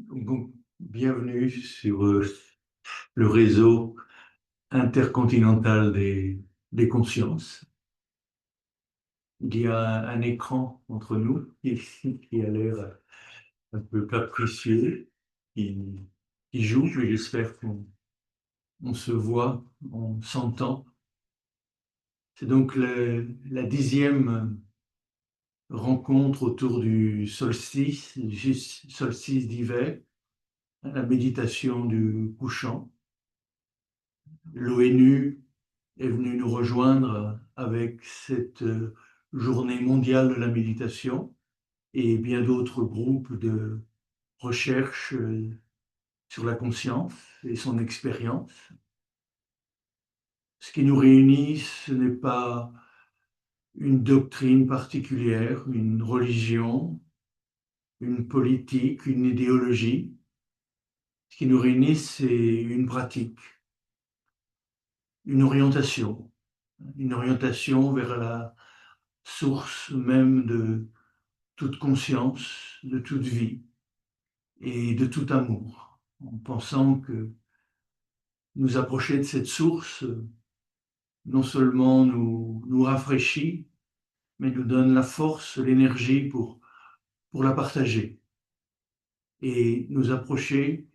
Donc, bienvenue sur le réseau intercontinental des consciences. Il y a un écran entre nous qui a l'air un peu capricieux, qui, qui joue, mais j'espère qu'on se voit, on s'entend. C'est donc la 10e rencontre autour du solstice d'hiver, la méditation du couchant. L'ONU est venu nous rejoindre avec cette journée mondiale de la méditation et bien d'autres groupes de recherche sur la conscience et son expérience. Ce qui nous réunit, ce n'est pas une doctrine particulière, une religion, une politique, une idéologie. Ce qui nous réunit, c'est une pratique, une orientation vers la source même de toute conscience, de toute vie et de tout amour, en pensant que nous approcher de cette source non seulement nous rafraîchit, mais nous donne la force, l'énergie pour la partager et nous approcher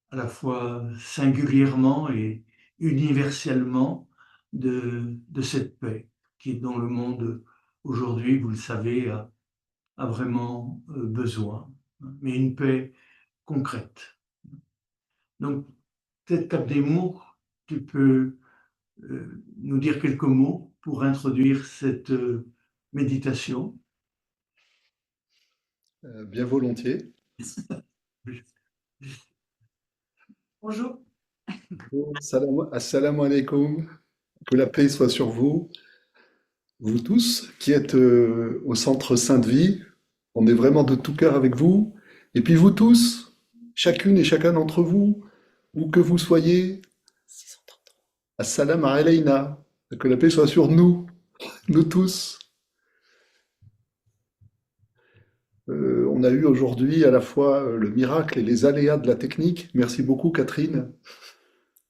à la fois singulièrement et universellement de cette paix qui, dans le monde aujourd'hui, vous le savez, a vraiment besoin, mais une paix concrète. Donc, peut-être Capdemour, tu peux nous dire quelques mots pour introduire cette méditation. Bien volontiers. Bonjour. Assalamu alaikum. Que la paix soit sur vous, vous tous qui êtes au centre Sainte-Vie. On est vraiment de tout cœur avec vous. Et puis vous tous, chacune et chacun d'entre vous, où que vous soyez, Assalamu alayna. Que la paix soit sur nous, nous tous. On a eu aujourd'hui à la fois le miracle et les aléas de la technique. Merci beaucoup Catherine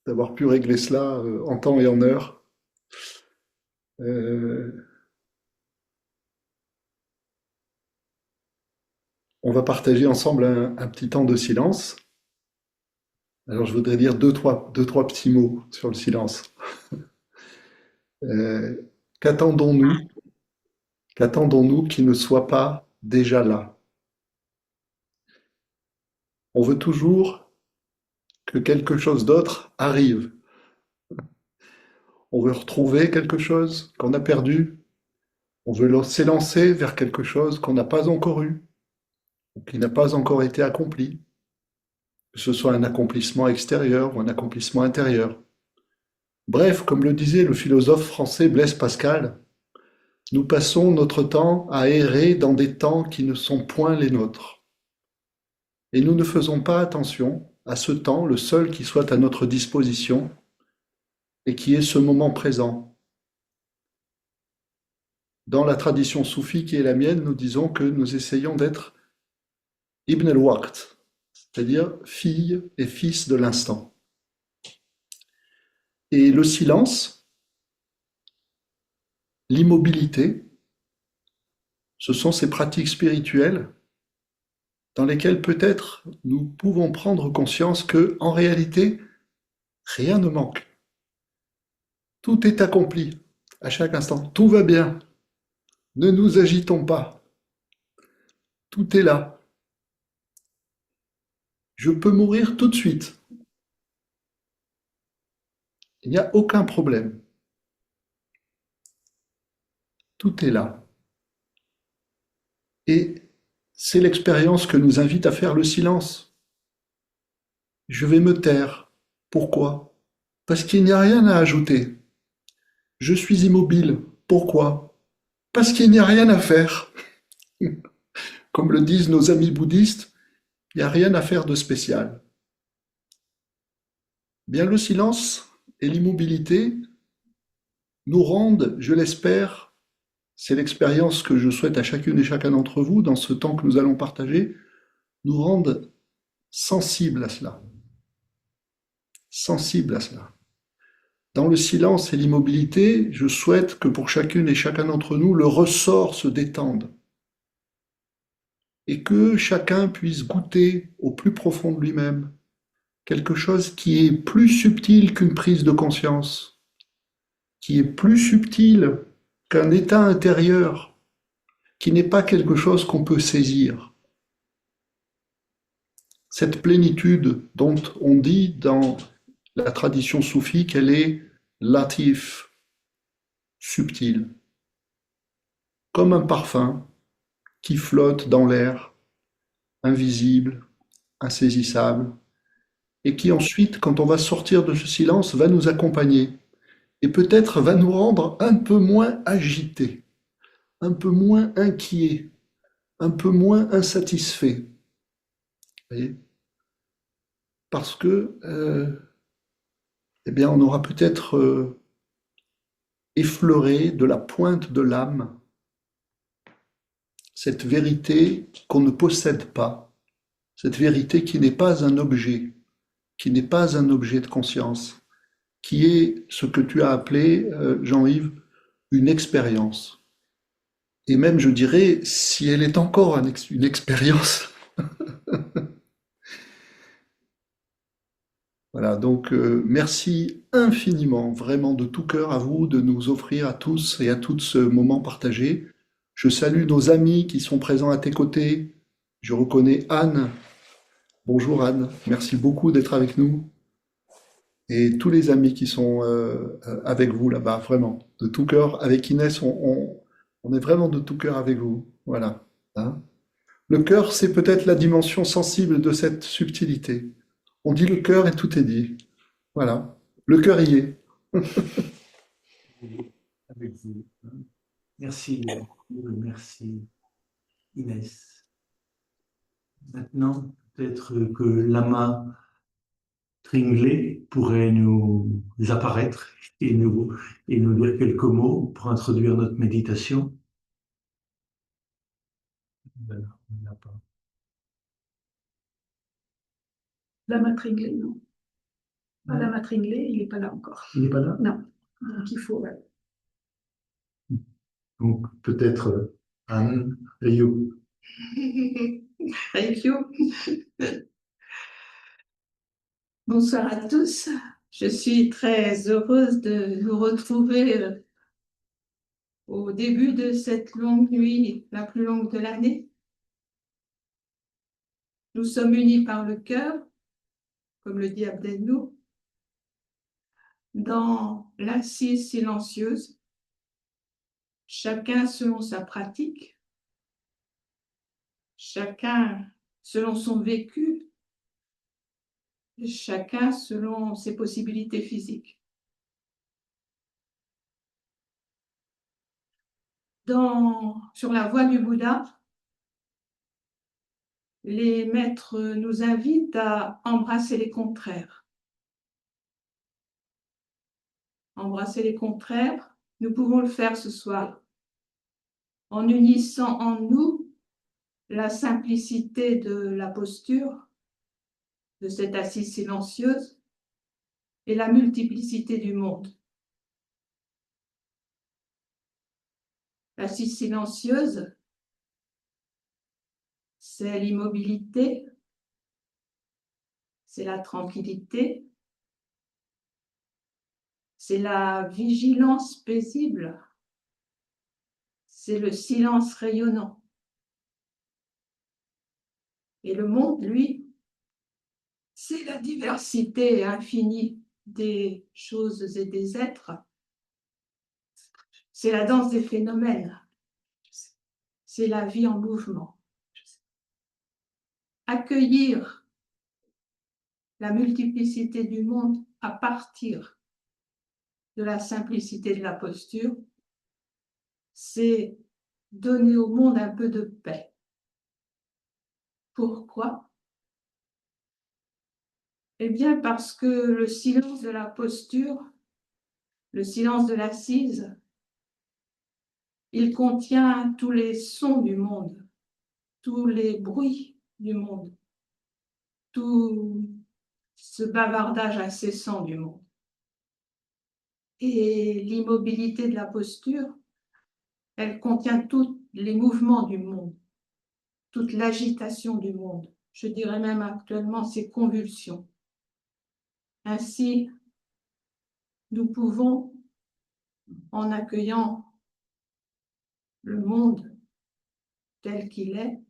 d'avoir pu régler cela en temps et en heure. Euh, on va partager ensemble un petit temps de silence. Alors je voudrais dire deux, trois petits mots sur le silence. Euh, qu'attendons-nous? Qu'attendons-nous qu'il ne soit pas déjà là? On veut toujours que quelque chose d'autre arrive. On veut retrouver quelque chose qu'on a perdu. On veut s'élancer vers quelque chose qu'on n'a pas encore eu, ou qui n'a pas encore été accompli. Que ce soit un accomplissement extérieur ou un accomplissement intérieur. Bref, comme le disait le philosophe français Blaise Pascal, nous passons notre temps à errer dans des temps qui ne sont point les nôtres. Et nous ne faisons pas attention à ce temps, le seul qui soit à notre disposition, et qui est ce moment présent. Dans la tradition soufie qui est la mienne, nous disons que nous essayons d'être Ibn al-Waqt, c'est-à-dire fille et fils de l'instant. Et le silence, l'immobilité, ce sont ces pratiques spirituelles dans lesquelles peut-être nous pouvons prendre conscience que, en réalité, rien ne manque. Tout est accompli à chaque instant. Tout va bien. Ne nous agitons pas. Tout est là. Je peux mourir tout de suite. Il n'y a aucun problème. Tout est là. Et c'est l'expérience que nous invite à faire le silence. Je vais me taire. Pourquoi? Parce qu'il n'y a rien à ajouter. Je suis immobile. Pourquoi? Parce qu'il n'y a rien à faire. Comme le disent nos amis bouddhistes, il n'y a rien à faire de spécial. Bien le silence et l'immobilité nous rendent, je l'espère, c'est l'expérience que je souhaite à chacune et chacun d'entre vous dans ce temps que nous allons partager, nous rendent sensibles à cela. Sensibles à cela. Dans le silence et l'immobilité, je souhaite que pour chacune et chacun d'entre nous, le ressort se détende et que chacun puisse goûter au plus profond de lui-même quelque chose qui est plus subtil qu'une prise de conscience, qui est plus subtil qu'un état intérieur, qui n'est pas quelque chose qu'on peut saisir. Cette plénitude dont on dit dans la tradition soufie qu'elle est latif, subtile, comme un parfum qui flotte dans l'air, invisible, insaisissable, et qui ensuite, quand on va sortir de ce silence, va nous accompagner et peut-être va nous rendre un peu moins agités, un peu moins inquiets, un peu moins insatisfaits. Vous voyez, parce que, eh bien, on aura peut-être effleuré de la pointe de l'âme cette vérité qu'on ne possède pas, cette vérité qui n'est pas un objet, qui n'est pas un objet de conscience, qui est ce que tu as appelé, Jean-Yves, une expérience. Et même, je dirais, si elle est encore une expérience. Voilà, donc merci infiniment, vraiment de tout cœur à vous de nous offrir à tous et à toutes ce moment partagé. Je salue nos amis qui sont présents à tes côtés. Je reconnais Anne. Bonjour Anne, merci beaucoup d'être avec nous. Et tous les amis qui sont avec vous là-bas, vraiment, de tout cœur. Avec Inès, on est vraiment de tout cœur avec vous. Voilà. Hein. Le cœur, c'est peut-être la dimension sensible de cette subtilité. On dit le cœur et tout est dit. Voilà. Le cœur y est. Avec vous. Merci, merci Inès. Maintenant, peut-être que Lama Tringley pourrait nous apparaître et nous dire quelques mots pour introduire notre méditation. Voilà, on n'a pas. Lama Tringley, non. Pas Lama Tringley, il n'est pas là encore. Il n'est pas là? Non. Donc il faut. Donc peut-être Anne Ryu. Thank you. Bonsoir à tous. Je suis très heureuse de vous retrouver au début de cette longue nuit, la plus longue de l'année. Nous sommes unis par le cœur, comme le dit Abdelnou, dans l'assise silencieuse, chacun selon sa pratique, chacun selon son vécu, chacun selon ses possibilités physiques. Sur la voie du Bouddha, les maîtres nous invitent à embrasser les contraires. Embrasser les contraires, nous pouvons le faire ce soir en unissant en nous la simplicité de la posture, de cette assise silencieuse, et la multiplicité du monde. L'assise silencieuse, c'est l'immobilité, c'est la tranquillité, c'est la vigilance paisible, c'est le silence rayonnant. Et le monde, lui, c'est la diversité infinie des choses et des êtres. C'est la danse des phénomènes. C'est la vie en mouvement. Accueillir la multiplicité du monde à partir de la simplicité de la posture, c'est donner au monde un peu de paix. Pourquoi? Eh bien, parce que le silence de la posture, le silence de l'assise, il contient tous les sons du monde, tous les bruits du monde. tout ce bavardage incessant du monde. Et l'immobilité de la posture, elle contient tous les mouvements du monde, toute l'agitation du monde. Je dirais même actuellement ces convulsions. Ainsi, nous pouvons, en accueillant le monde tel qu'il est,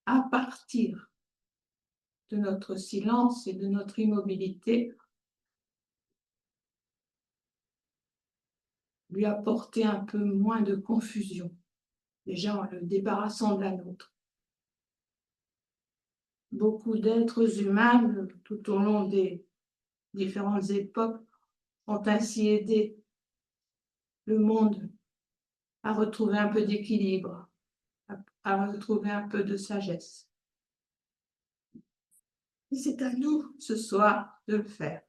à partir de notre silence et de notre immobilité, lui apporter un peu moins de confusion, déjà en le débarrassant de la nôtre. Beaucoup d'êtres humains, tout au long des différentes époques, ont ainsi aidé le monde à retrouver un peu d'équilibre, à retrouver un peu de sagesse. Et c'est à nous, ce soir, de le faire.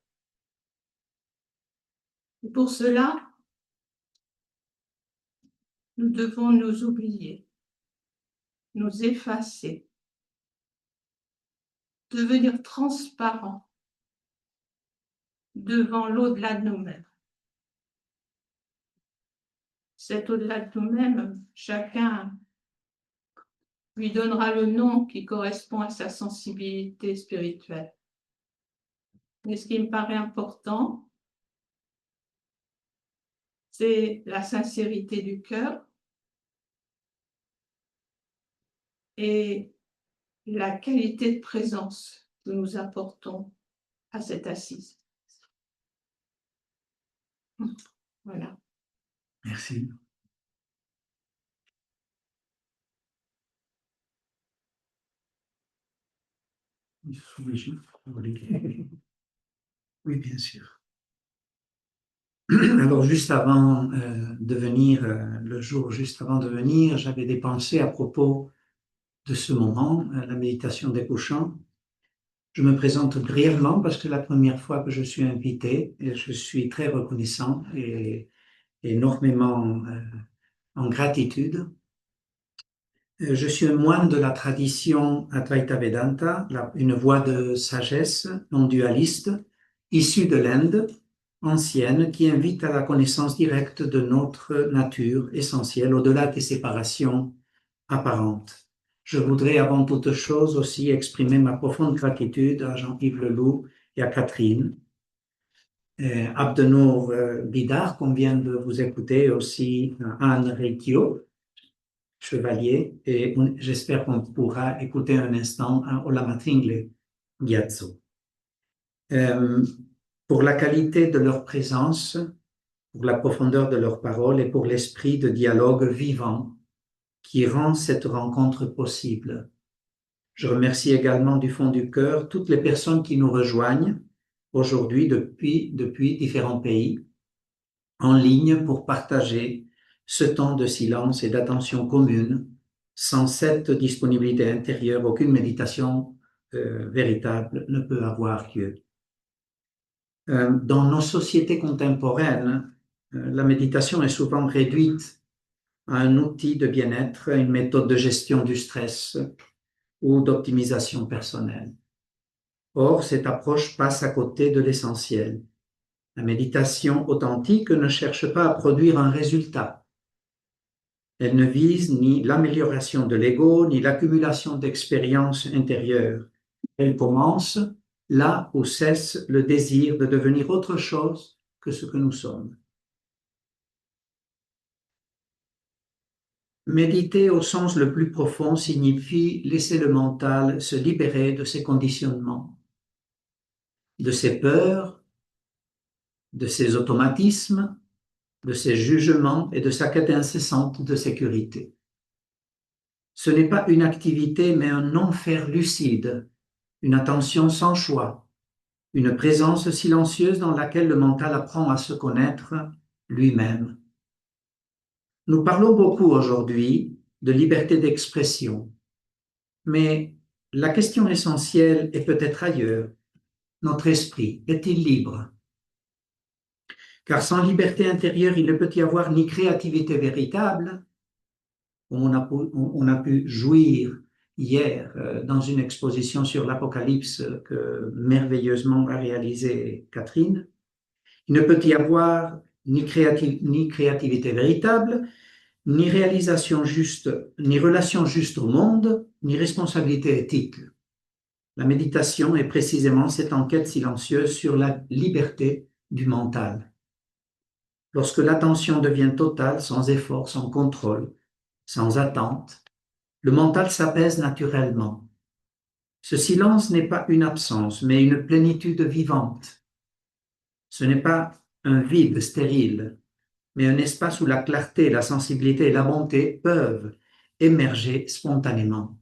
Et pour cela, nous devons nous oublier, nous effacer, devenir transparents devant l'au-delà de nous-mêmes. Cet au-delà de nous-mêmes, chacun lui donnera le nom qui correspond à sa sensibilité spirituelle. Mais ce qui me paraît important, c'est la sincérité du cœur et la qualité de présence que nous apportons à cette assise. Voilà. Merci. Oui, bien sûr. Alors, juste avant de venir, le jour juste avant de venir, j'avais des pensées à propos de ce moment, la méditation des couchants. Je me présente brièvement parce que c'est la première fois que je suis invité et je suis très reconnaissant et énormément en gratitude. Je suis un moine de la tradition Advaita Vedanta, une voie de sagesse non dualiste, issue de l'Inde ancienne, qui invite à la connaissance directe de notre nature essentielle, au-delà des séparations apparentes. Je voudrais avant toute chose aussi exprimer ma profonde gratitude à Jean-Yves Leloup et à Catherine. Abdenour Bidar, qu'on vient de vous écouter, aussi Anne Riccio, Chevalier, et j'espère qu'on pourra écouter un instant Olamatingle Gyatso. Pour la qualité de leur présence, pour la profondeur de leurs paroles et pour l'esprit de dialogue vivant qui rend cette rencontre possible. Je remercie également du fond du cœur toutes les personnes qui nous rejoignent aujourd'hui depuis différents pays, en ligne pour partager ce temps de silence et d'attention commune. Sans cette disponibilité intérieure, aucune méditation véritable ne peut avoir lieu. Dans nos sociétés contemporaines, la méditation est souvent réduite à un outil de bien-être, une méthode de gestion du stress ou d'optimisation personnelle. Or, cette approche passe à côté de l'essentiel. La méditation authentique ne cherche pas à produire un résultat. Elle ne vise ni l'amélioration de l'ego, ni l'accumulation d'expériences intérieures. Elle commence là où cesse le désir de devenir autre chose que ce que nous sommes. Méditer au sens le plus profond signifie laisser le mental se libérer de ses conditionnements, de ses peurs, de ses automatismes, de ses jugements et de sa quête incessante de sécurité. Ce n'est pas une activité, mais un non-faire lucide, une attention sans choix, une présence silencieuse dans laquelle le mental apprend à se connaître lui-même. Nous parlons beaucoup aujourd'hui de liberté d'expression, mais la question essentielle est peut-être ailleurs. Notre esprit est-il libre? Car sans liberté intérieure, il ne peut y avoir ni créativité véritable, où on a pu jouir hier dans une exposition sur l'Apocalypse que merveilleusement a réalisée Catherine. Il ne peut y avoir ni créativité véritable, ni réalisation juste, ni relation juste au monde, ni responsabilité éthique. La méditation est précisément cette enquête silencieuse sur la liberté du mental. Lorsque l'attention devient totale, sans effort, sans contrôle, sans attente, le mental s'apaise naturellement. Ce silence n'est pas une absence, mais une plénitude vivante. Ce n'est pas un vide stérile, mais un espace où la clarté, la sensibilité et la bonté peuvent émerger spontanément.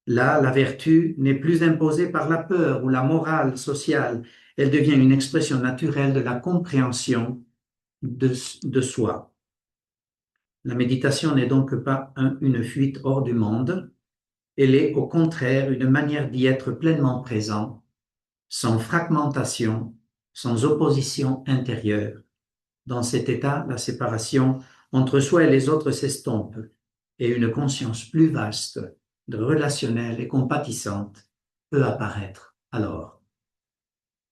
Là, la vertu n'est plus imposée par la peur ou la morale sociale, elle devient une expression naturelle de la compréhension de soi. La méditation n'est donc pas une fuite hors du monde, elle est au contraire une manière d'y être pleinement présent, sans fragmentation, sans opposition intérieure. Dans cet état, la séparation entre soi et les autres s'estompe et une conscience plus vaste, relationnelle et compatissante peut apparaître alors.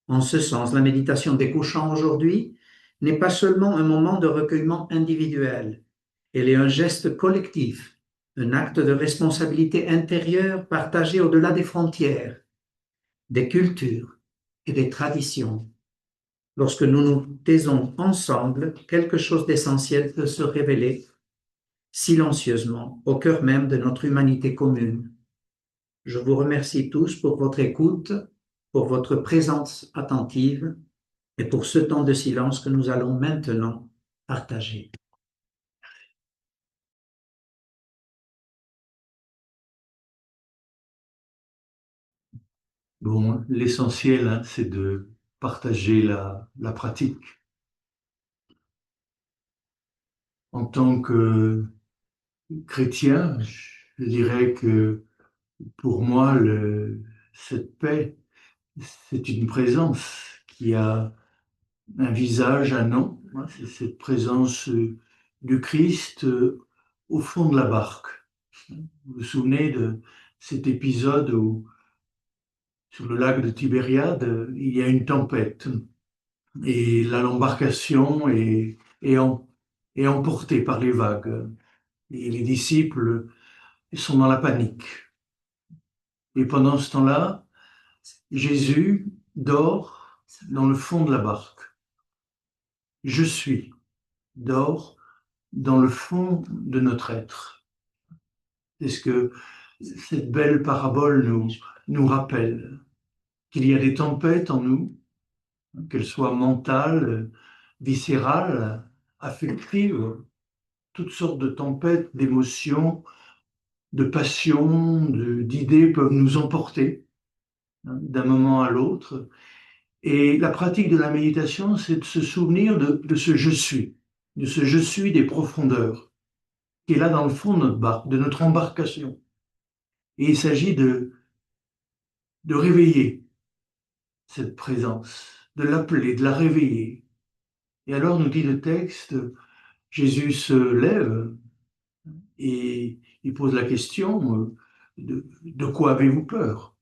En ce sens, la méditation des couchants aujourd'hui n'est pas seulement un moment de recueillement individuel, elle est un geste collectif, un acte de responsabilité intérieure partagé au-delà des frontières, des cultures et des traditions. Lorsque nous nous taisons ensemble, quelque chose d'essentiel peut se révéler silencieusement au cœur même de notre humanité commune. Je vous remercie tous pour votre écoute, pour votre présence attentive et pour ce temps de silence que nous allons maintenant partager. Bon, l'essentiel, hein, c'est de partager la pratique. En tant que chrétien, je dirais que pour moi, cette paix, c'est une présence qui a un visage, un nom. Hein, c'est cette présence du Christ au fond de la barque. Vous vous souvenez de cet épisode où, sur le lac de Tibériade, il y a une tempête et l'embarcation est emportée par les vagues. Et les disciples sont dans la panique. Et pendant ce temps-là, Jésus dort dans le fond de la barque. Je suis dort dans le fond de notre être. C'est ce que cette belle parabole nous rappelle, qu'il y a des tempêtes en nous, qu'elles soient mentales, viscérales, affectives, toutes sortes de tempêtes, d'émotions, de passions, d'idées peuvent nous emporter d'un moment à l'autre. Et la pratique de la méditation, c'est de se souvenir de ce je suis, de ce je suis des profondeurs, qui est là dans le fond de notre barque, de notre embarcation. Et il s'agit de réveiller cette présence, de l'appeler, de la réveiller. Et alors, nous dit le texte, Jésus se lève et il pose la question de quoi avez-vous peur?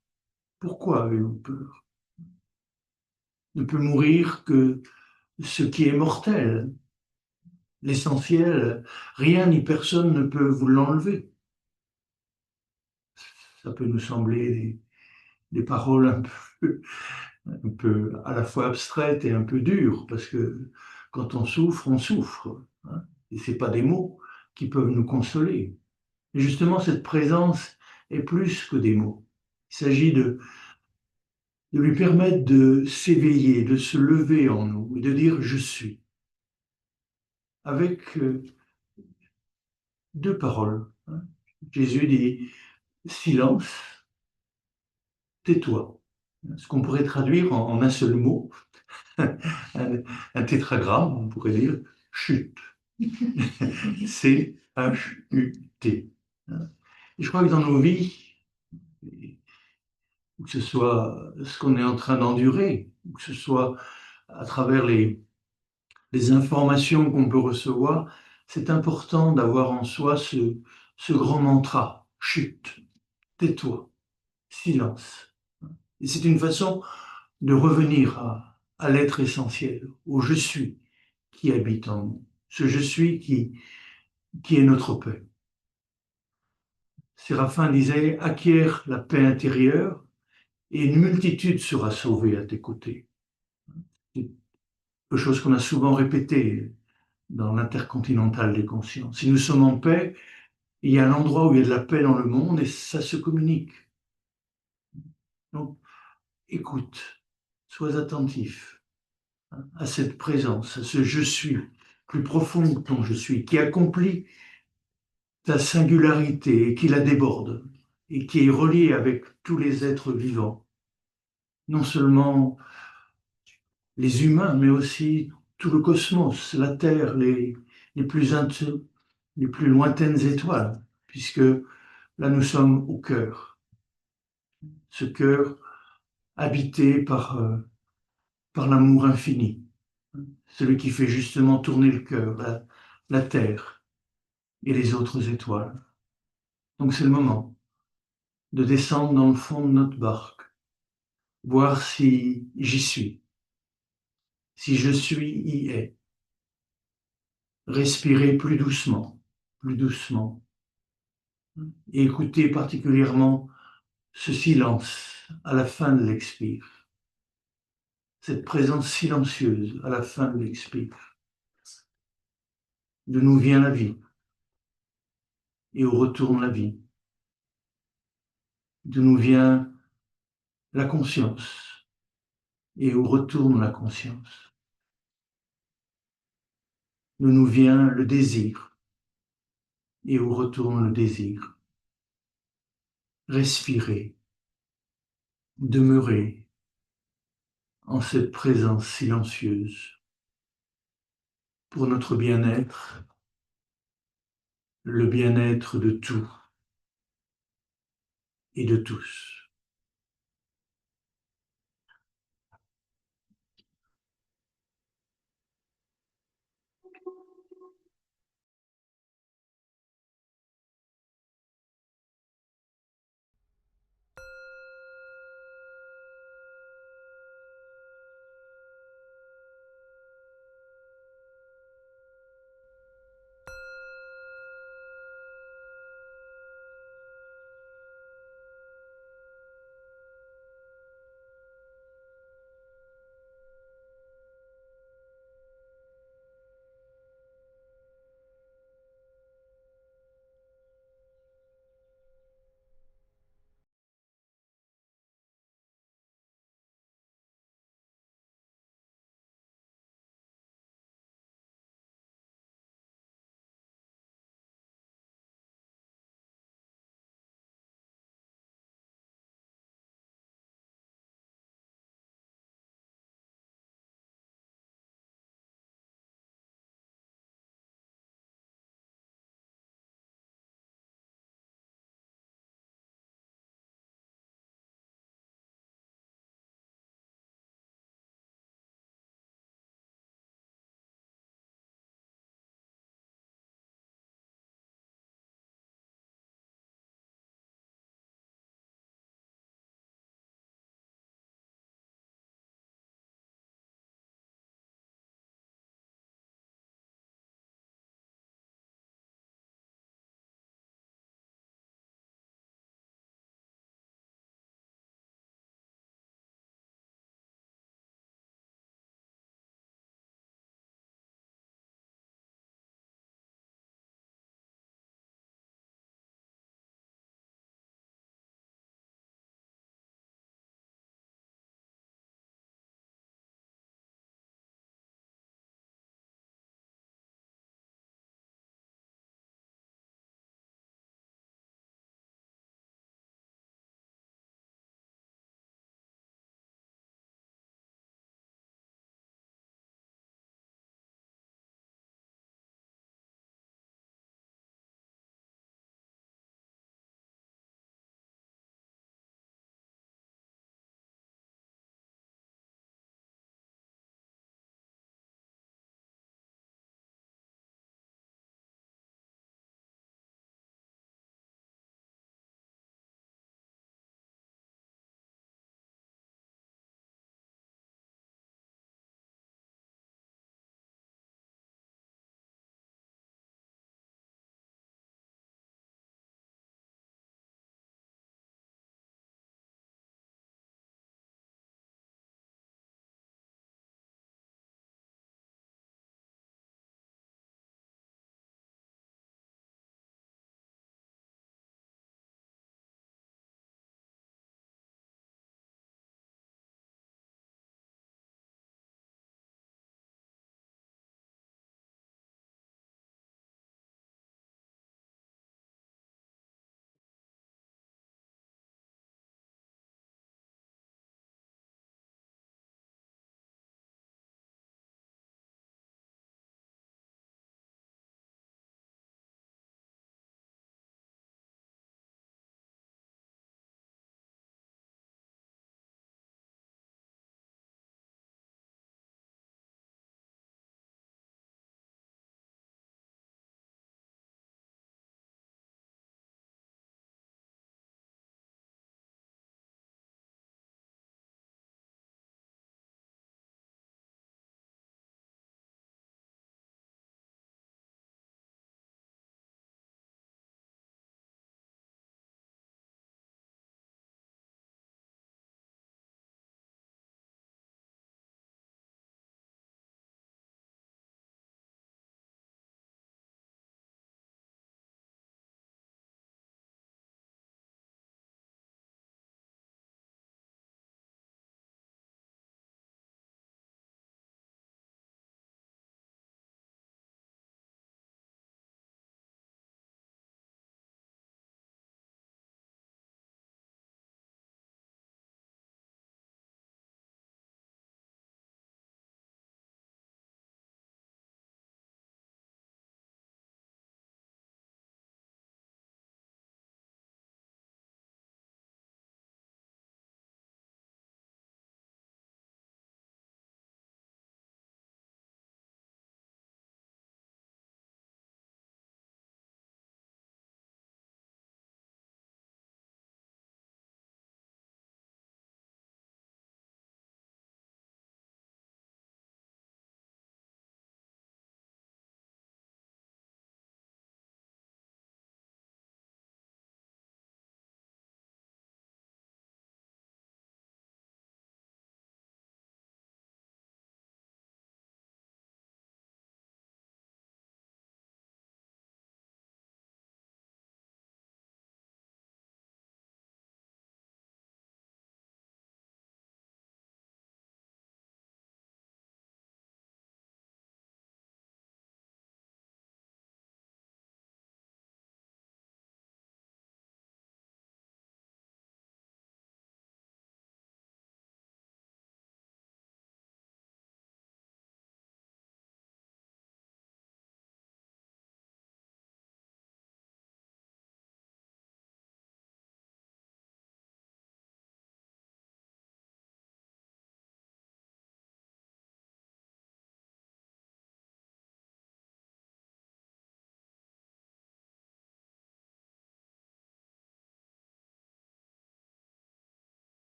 Pourquoi avez-vous peur? Ne peut mourir que ce qui est mortel. L'essentiel, rien ni personne ne peut vous l'enlever. Ça peut nous sembler des paroles un peu à la fois abstraites et un peu dures, parce que quand on souffre, hein, et c'est pas des mots qui peuvent nous consoler. Et justement, cette présence est plus que des mots. Il s'agit de lui permettre de s'éveiller, de se lever en nous et de dire « je suis ». Avec deux paroles. Hein. Jésus dit « silence, tais-toi ». Ce qu'on pourrait traduire en un seul mot, un tétragramme, on pourrait dire « chute ». C-H-U-T. Et je crois que dans nos vies, que ce soit ce qu'on est en train d'endurer, que ce soit à travers les informations qu'on peut recevoir, c'est important d'avoir en soi ce grand mantra, chute. tais-toi, silence. Et c'est une façon de revenir à l'être essentiel, au je suis qui habite en nous, ce je suis qui est notre paix. Séraphin disait, acquiert la paix intérieure et une multitude sera sauvée à tes côtés. C'est quelque chose qu'on a souvent répété dans l'intercontinental des consciences. Si nous sommes en paix, il y a un endroit où il y a de la paix dans le monde et ça se communique. Donc, écoute, sois attentif à cette présence, à ce je suis, plus profond que ton je suis, qui accomplit ta singularité et qui la déborde et qui est relié avec tous les êtres vivants, non seulement les humains, mais aussi tout le cosmos, la Terre, les les plus lointaines étoiles, puisque là nous sommes au cœur, ce cœur habité par l'amour infini, celui qui fait justement tourner le cœur, la Terre et les autres étoiles. Donc c'est le moment de descendre dans le fond de notre barque, voir si j'y suis, si je suis y est. Respirer plus doucement, et écouter particulièrement ce silence à la fin de l'expire, cette présence silencieuse à la fin de l'expire. De nous vient la vie, et où retourne la vie. De nous vient la conscience, et où retourne la conscience. De nous vient le désir, et où retourne le désir. Respirer, demeurer en cette présence silencieuse pour notre bien-être, le bien-être de tout et de tous.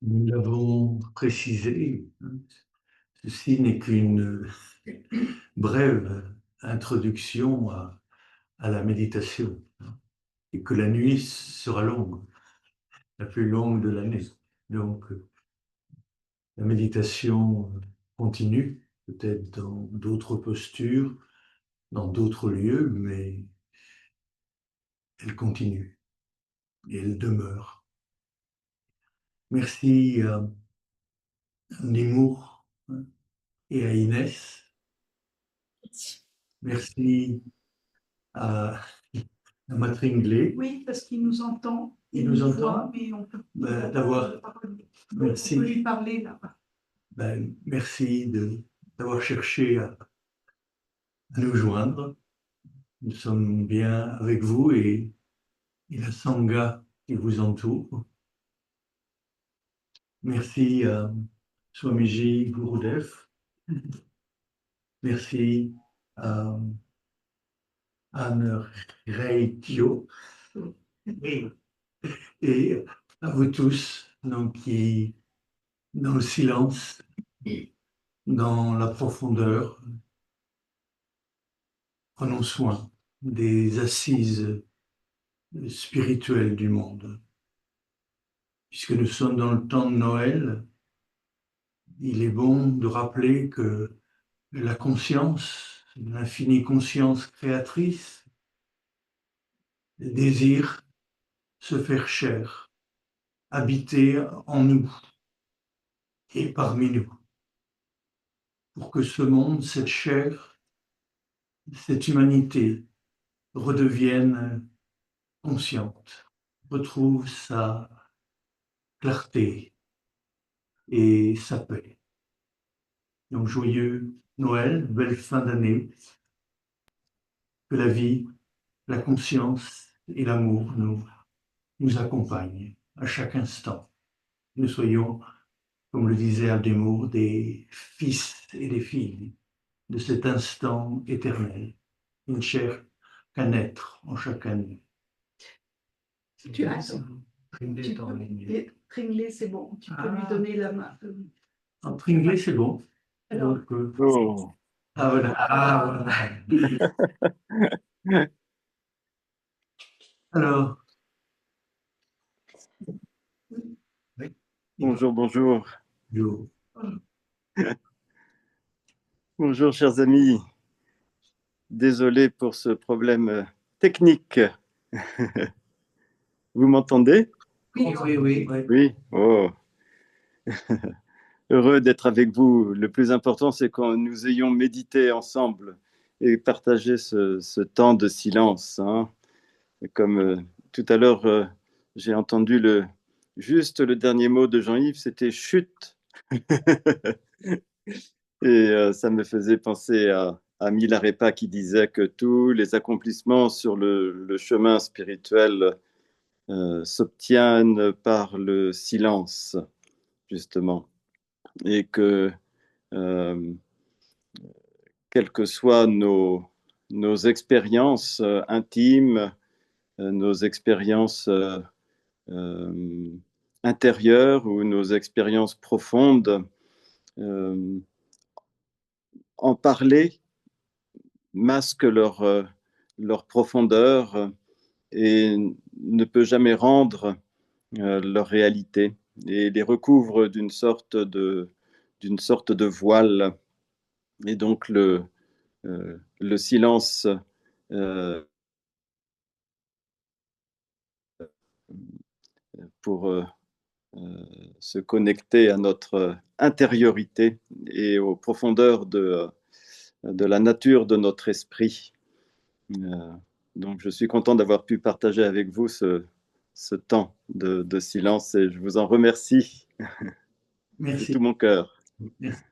Nous l'avons précisé, ceci n'est qu'une brève introduction à la méditation, et que la nuit sera longue, la plus longue de l'année. Donc, la méditation continue, peut-être dans d'autres postures, dans d'autres lieux, mais elle continue et elle demeure. Merci à Nemours et à Inès. Merci à Matringlé. Oui, parce qu'il nous entend. Il nous entend. Voit, mais on peut d'avoir. Merci. On peut lui parler là-bas. Merci d'avoir cherché à nous joindre. Nous sommes bien avec vous et la Sangha qui vous entoure. Merci à Swamiji Gurudev. Merci à Anne Reitio et à vous tous donc, qui, dans le silence, dans la profondeur, prenons soin des assises spirituelles du monde. Puisque nous sommes dans le temps de Noël, il est bon de rappeler que la conscience, l'infinie conscience créatrice, désire se faire chair, habiter en nous et parmi nous, pour que ce monde, cette chair, cette humanité redevienne consciente, retrouve sa clarté et sa paix. Donc joyeux Noël, belle fin d'année, que la vie, la conscience et l'amour nous accompagnent à chaque instant. Nous soyons, comme le disait Aldemir, des fils et des filles de cet instant éternel, une chair qu'un être en chacun de nous. Tu as raison. Tringlé, c'est bon. Tu peux lui donner la main. Tringlé, c'est bon. Alors, Donc, Oh. voilà. Voilà. Alors. Oui. Bonjour, bonjour. Bonjour. Bonjour, chers amis. Désolé pour ce problème technique. Vous m'entendez? Oui, oui, oui. Oui. Oh. Heureux d'être avec vous. Le plus important, c'est que nous ayons médité ensemble et partagé ce temps de silence. Hein. Comme tout à l'heure, j'ai entendu juste le dernier mot de Jean-Yves, c'était chut. Et ça me faisait penser à Milarepa qui disait que tous les accomplissements sur le chemin spirituel s'obtiennent par le silence, justement. Et que, quelles que soient nos expériences intimes, nos expériences intérieures ou nos expériences profondes, en parler masque leur profondeur et ne peut jamais rendre leur réalité et les recouvre d'une sorte de voile. Et donc le silence pour se connecter à notre intériorité et aux profondeurs de la nature de notre esprit. Donc je suis content d'avoir pu partager avec vous ce temps de silence et je vous en remercie. Merci. De tout mon cœur. Merci.